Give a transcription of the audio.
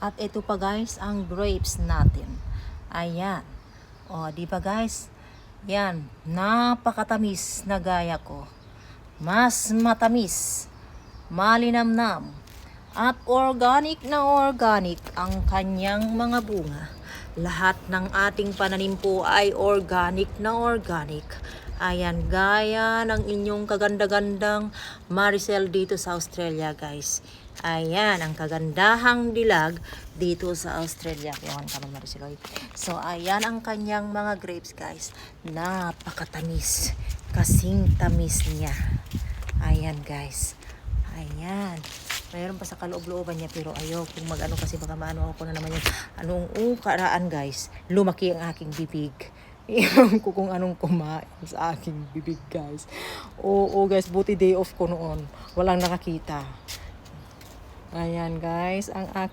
At ito pa guys, ang grapes natin. Ayan. O, di ba guys? Yan, napakatamis na gaya ko. Mas matamis, malinamnam, at organic na organic ang kanyang mga bunga. Lahat ng ating pananim po ay organic na organic. Ayan, gaya ng inyong kaganda-gandang Maricel dito sa Australia guys. Ayan, ang kagandahang dilag dito sa Australia. Ewan ka man Maricel. So, ayan ang kanyang mga grapes guys. Napakatamis. Kasing tamis niya. Ayan guys. Ayan. Mayroon pa sa kaloob-looban niya pero ayaw kung mag-ano kasi baka maano ako na naman yung anong karaan guys. Lumaki ang aking bibig. Ewan ko kung anong kumain sa aking bibig guys. Oo guys, buti day off ko noon. Walang nakakita. Ayan guys, ang aking